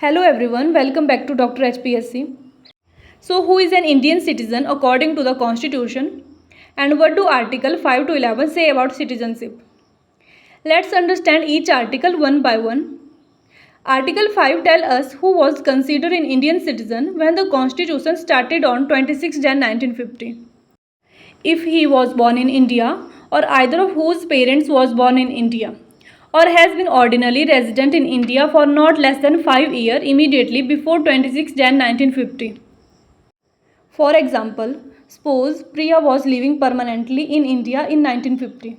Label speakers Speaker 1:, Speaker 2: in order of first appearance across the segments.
Speaker 1: Hello everyone, welcome back to Dr. HPSC. So who is an Indian citizen according to the Constitution? And what do Article 5 to 11 say about citizenship? Let's understand each article one by one. Article 5 tells us who was considered an Indian citizen when the Constitution started on 26 Jan 1950. If he was born in India or either of whose parents was born in India, or has been ordinarily resident in India for not less than 5 years immediately before 26 Jan 1950. For example, suppose Priya was living permanently in India in 1950.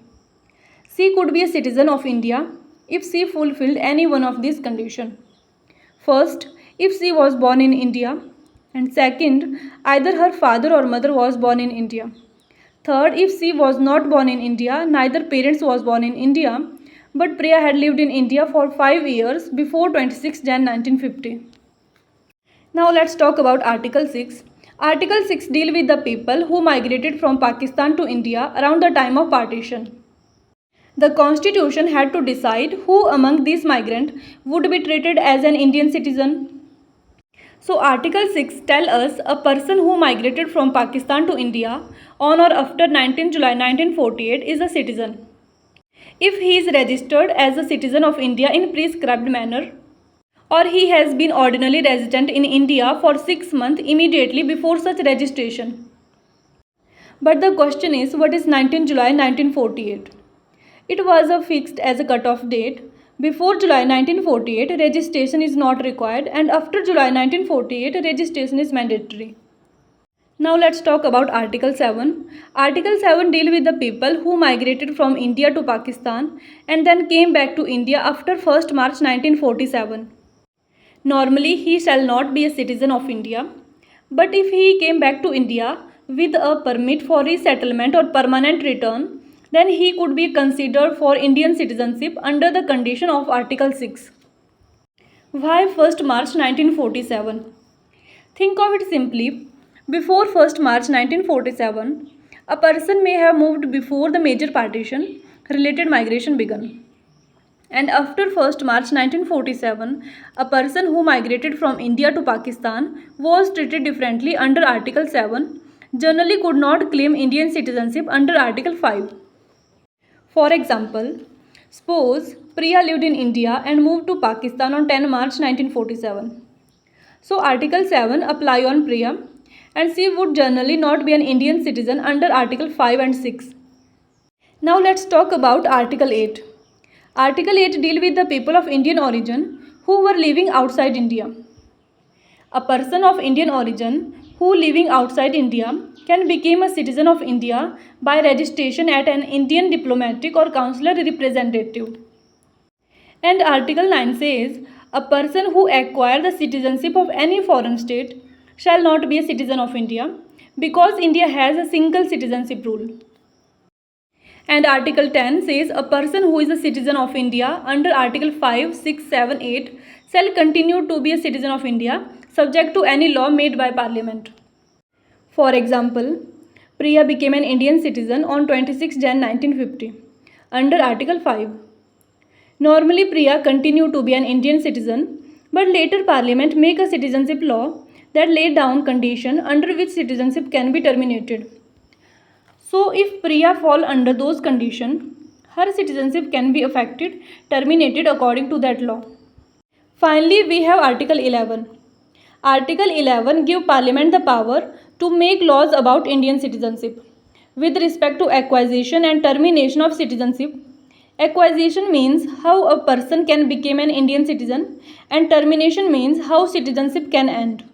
Speaker 1: She could be a citizen of India if she fulfilled any one of these conditions. First, if she was born in India, and second, either her father or mother was born in India. Third, if she was not born in India, neither parents was born in India, but Priya had lived in India for 5 years before 26 Jan 1950. Now let's talk about Article 6. Article 6 deals with the people who migrated from Pakistan to India around the time of partition. The Constitution had to decide who among these migrants would be treated as an Indian citizen. So Article 6 tells us a person who migrated from Pakistan to India on or after 19 July 1948 is a citizen if he is registered as a citizen of India in prescribed manner, or he has been ordinarily resident in India for 6 months immediately before such registration. But the question is, what is 19 July 1948? It was fixed as a cut-off date. Before July 1948, registration is not required, and after July 1948, registration is mandatory. Now let's talk about Article 7. Article 7 deals with the people who migrated from India to Pakistan and then came back to India after 1st March 1947. Normally, he shall not be a citizen of India, but if he came back to India with a permit for resettlement or permanent return, then he could be considered for Indian citizenship under the condition of Article 6. Why 1st March 1947? Think of it simply. Before 1st March 1947, a person may have moved before the major partition related migration began. And after 1st March 1947, a person who migrated from India to Pakistan was treated differently under Article 7, generally could not claim Indian citizenship under Article 5. For example, suppose Priya lived in India and moved to Pakistan on 10 March 1947. So Article 7 apply on Priya, and she would generally not be an Indian citizen under Article 5 and 6. Now let's talk about Article 8. Article 8 deals with the people of Indian origin who were living outside India. A person of Indian origin who living outside India can become a citizen of India by registration at an Indian diplomatic or consular representative. And Article 9 says, a person who acquires the citizenship of any foreign state shall not be a citizen of India because India has a single citizenship rule. And Article 10 says a person who is a citizen of India under Article 5, 6, 7, 8 shall continue to be a citizen of India subject to any law made by Parliament. For example, Priya became an Indian citizen on 26 Jan 1950 under Article 5. Normally Priya continued to be an Indian citizen, but later Parliament make a citizenship law that laid down condition under which citizenship can be terminated. So if Priya fall under those conditions, her citizenship can be affected, terminated according to that law. Finally, we have Article 11. Article 11 gives Parliament the power to make laws about Indian citizenship. With respect to acquisition and termination of citizenship, acquisition means how a person can become an Indian citizen and termination means how citizenship can end.